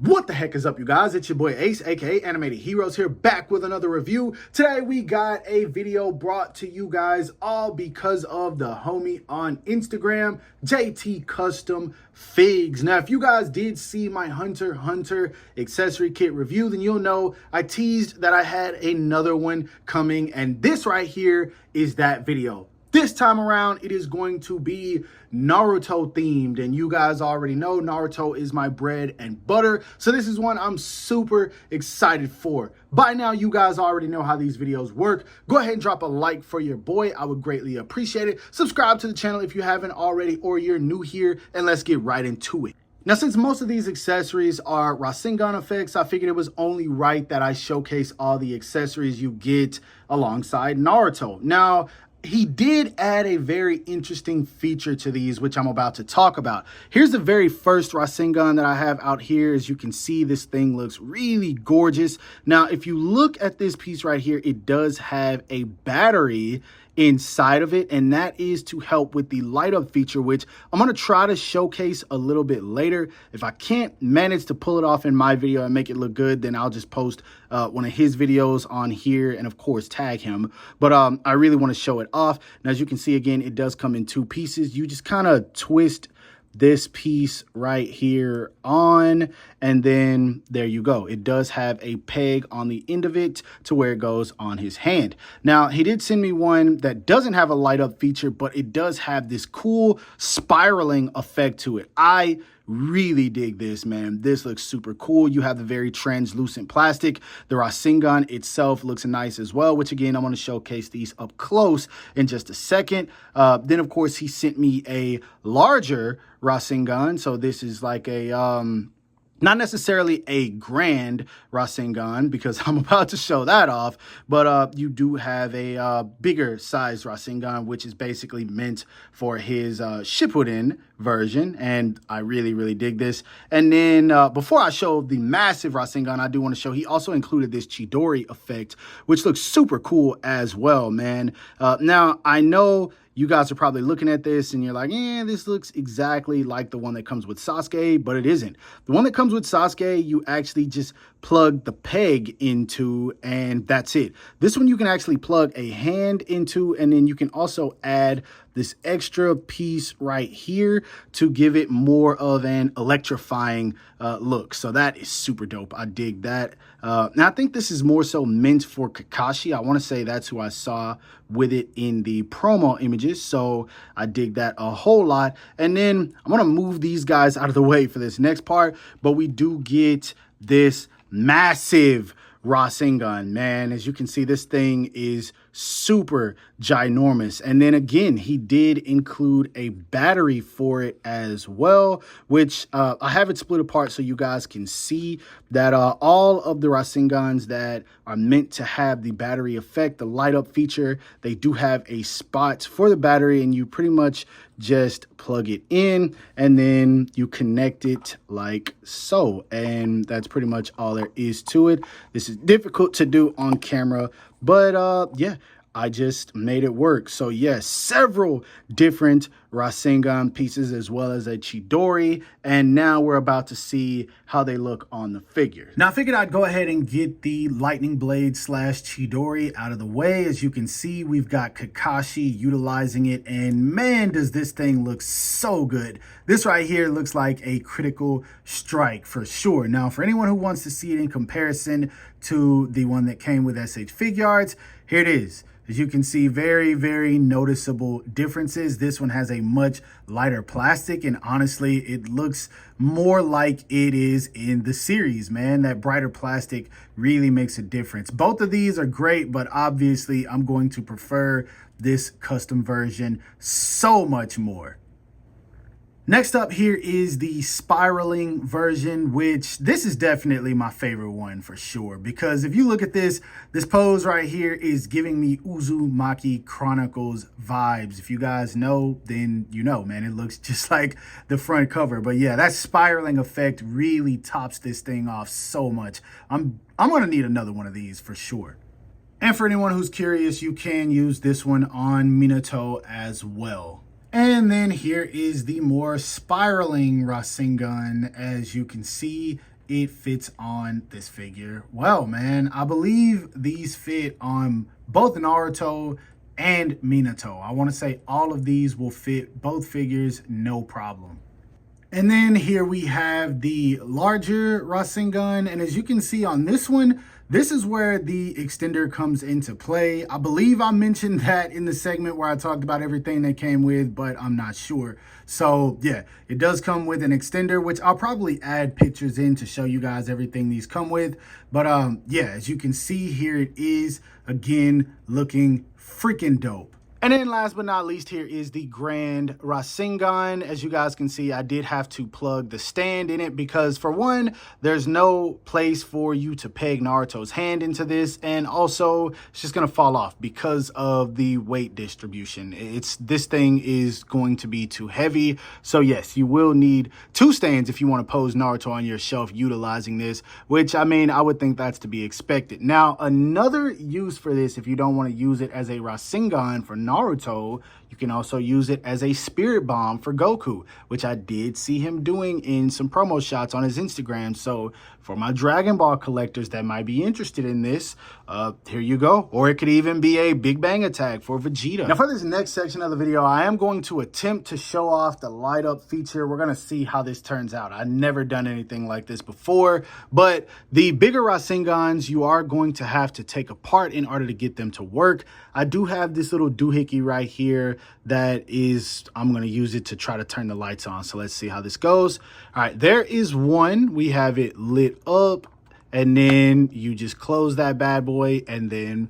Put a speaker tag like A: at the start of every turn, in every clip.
A: What the heck is up, you guys? It's your boy Ace, aka Animated Heroes, here back with another review. Today we got a video brought to you guys all because of the homie on Instagram, JT Custom Figs. Now, if you guys did see my Hunter x Hunter accessory kit review, then you'll know I teased that I had another one coming, and this right here is that video. This time around, it is going to be Naruto themed, and you guys already know Naruto is my bread and butter, so this is one I'm super excited for. By now, you guys already know how these videos work. Go ahead and drop a like for your boy. I would greatly appreciate it. Subscribe to the channel if you haven't already or you're new here, and let's get right into it. Now, since most of these accessories are Rasengan effects, I figured it was only right that I showcase all the accessories you get alongside Naruto. Now, he did add a very interesting feature to these, which I'm about to talk about. Here's the very first Rasengan that I have out here. As you can see, this thing looks really gorgeous. Now, if you look at this piece right here, it does have a battery inside of it, and that is to help with the light up feature, which I'm going to try to showcase a little bit later. If I can't manage to pull it off in my video and make it look good, then I'll just post one of his videos on here and of course tag him. But I really want to show it off. And as you can see, again, it does come in two pieces. You just kind of twist this piece right here on, and then there you go. It does have a peg on the end of it to where it goes on his hand. Now, he did send me one that doesn't have a light up feature, but it does have this cool spiraling effect to it. I really dig this, man. This looks super cool. You have the very translucent plastic. The Rasengan itself looks nice as well, which again, I'm going to showcase these up close in just a second. Then, of course, he sent me a larger Rasengan. So this is like a not necessarily a grand Rasengan, because I'm about to show that off, but you do have a bigger size Rasengan, which is basically meant for his Shippuden version, and I really dig this. And then before I show the massive Rasengan, I do want to show he also included this Chidori effect, which looks super cool as well, man. Now, I know you guys are probably looking at this and you're like, yeah, this looks exactly like the one that comes with Sasuke, but it isn't. The one that comes with Sasuke, you actually just plug the peg into, and that's it. This one you can actually plug a hand into, and then you can also add this extra piece right here to give it more of an electrifying look. So that is super dope. I dig that. Now, I think this is more so meant for Kakashi. I want to say that's who I saw with it in the promo images. So I dig that a whole lot. And then I'm going to move these guys out of the way for this next part. But we do get this massive Rasengan, man. As you can see, this thing is super ginormous. And then again, he did include a battery for it as well, which I have it split apart so you guys can see that all of the Rasengans that are meant to have the battery effect, the light up feature, they do have a spot for the battery, and you pretty much just plug it in and then you connect it like so, and that's pretty much all there is to it. This is difficult to do on camera, but yeah, I just made it work. So yes, several different Rasengan pieces as well as a Chidori, and now we're about to see how they look on the figure. Now, I figured I'd go ahead and get the lightning blade slash Chidori out of the way. As you can see, we've got Kakashi utilizing it, and man, does this thing look so good. This right here looks like a critical strike for sure. Now, for anyone who wants to see it in comparison to the one that came with SH Figuarts, here it is. As you can see, very noticeable differences. This one has a much lighter plastic, and honestly, it looks more like it is in the series, man. That brighter plastic really makes a difference. Both of these are great, but obviously I'm going to prefer this custom version so much more. Next up here is the spiraling version, which this is definitely my favorite one for sure, because if you look at this pose right here is giving me Uzumaki Chronicles vibes. If you guys know, then you know, man, it looks just like the front cover. But yeah, that spiraling effect really tops this thing off so much. I'm gonna need another one of these for sure. And for anyone who's curious, you can use this one on Minato as well. And then here is the more spiraling Rasengan. As you can see, it fits on this figure? Well, man, I believe these fit on both Naruto and Minato. I want to say all of these will fit both figures, no problem. And then here we have the larger Rasengan, and as you can see on this one, this is where the extender comes into play. I believe I mentioned that in the segment where I talked about everything they came with, but I'm not sure. So yeah, it does come with an extender, which I'll probably add pictures in to show you guys everything these come with. But yeah, as you can see here, it is, again, looking freaking dope. And then last but not least, here is the Grand Rasengan. As you guys can see, I did have to plug the stand in it because, for one, there's no place for you to peg Naruto's hand into this. And also, it's just going to fall off because of the weight distribution. This thing is going to be too heavy. So yes, you will need two stands if you want to pose Naruto on your shelf utilizing this, which, I mean, I would think that's to be expected. Now, another use for this, if you don't want to use it as a Rasengan for Naruto, you can also use it as a spirit bomb for Goku, which I did see him doing in some promo shots on his Instagram. So for my Dragon Ball collectors that might be interested in this, here you go. Or it could even be a Big Bang attack for Vegeta. Now for this next section of the video, I am going to attempt to show off the light up feature. We're going to see how this turns out. I've never done anything like this before, but the bigger Rasengans, you are going to have to take apart in order to get them to work. I do have this little doohickey right here that is, I'm going to use it to try to turn the lights on. So let's see how this goes. All right, there is one. We have it lit up, and then you just close that bad boy, and then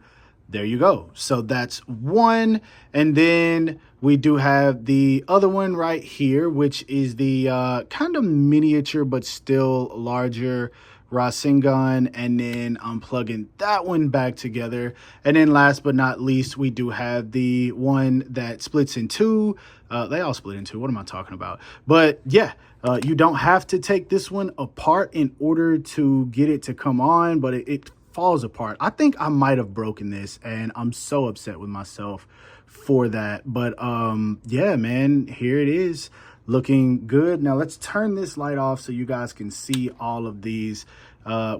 A: there you go. So that's one. And then we do have the other one right here, which is the kind of miniature but still larger Rasengan, and then I'm plugging that one back together. And then last but not least, we do have the one that splits in two. They all split in two. What am I talking about? But yeah, you don't have to take this one apart in order to get it to come on, but it falls apart. I think I might have broken this, and I'm so upset with myself for that. But yeah, man, here it is, looking good. Now let's turn this light off so you guys can see all of these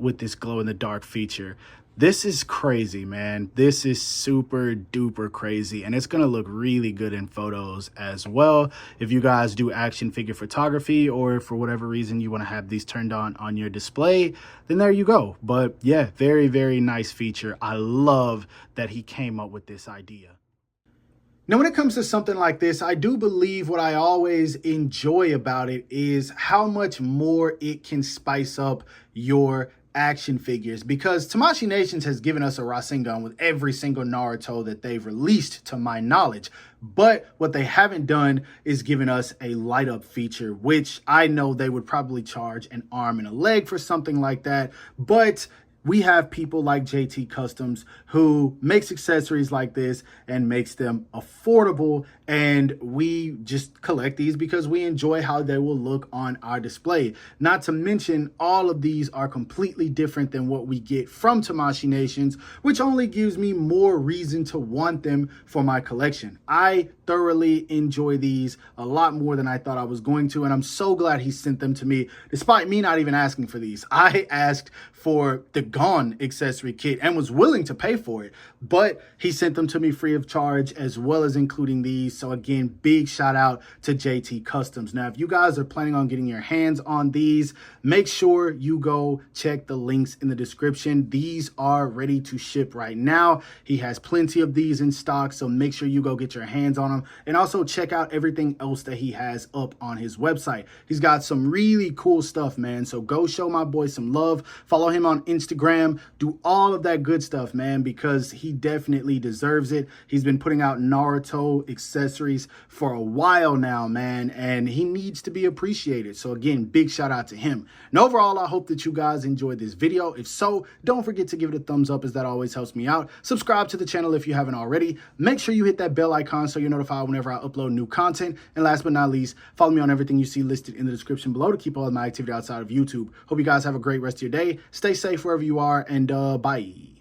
A: with this glow in the dark feature. This is crazy, man. This is super duper crazy, and it's gonna look really good in photos as well. If you guys do action figure photography, or for whatever reason you want to have these turned on your display, then there you go. But yeah, very, very nice feature. I love that he came up with this idea. Now, when it comes to something like this, I do believe what I always enjoy about it is how much more it can spice up your action figures, because Tamashii Nations has given us a Rasengan with every single Naruto that they've released, to my knowledge. But what they haven't done is given us a light up feature, which I know they would probably charge an arm and a leg for something like that. But we have people like JT Customs who makes accessories like this and makes them affordable, and we just collect these because we enjoy how they will look on our display. Not to mention, all of these are completely different than what we get from Tamashii Nations, which only gives me more reason to want them for my collection. I thoroughly enjoy these a lot more than I thought I was going to, and I'm so glad he sent them to me, despite me not even asking for these. I asked for the Gone accessory kit and was willing to pay for it, but he sent them to me free of charge, as well as including these. So again, big shout out to JT Customs. Now, if you guys are planning on getting your hands on these, make sure you go check the links in the description. These are ready to ship right now. He has plenty of these in stock, so make sure you go get your hands on them, and also check out everything else that he has up on his website. He's got some really cool stuff, man, so go show my boy some love. Follow him on Instagram, do all of that good stuff, man, because he definitely deserves it. He's been putting out Naruto accessories for a while now, man, and he needs to be appreciated. So again, big shout out to him. And overall, I hope that you guys enjoyed this video. If so, don't forget to give it a thumbs up, as that always helps me out. Subscribe to the channel if you haven't already. Make sure you hit that bell icon so you're notified whenever I upload new content. And last but not least, follow me on everything you see listed in the description below to keep all of my activity outside of YouTube. Hope you guys have a great rest of your day. Stay safe wherever you are, and bye.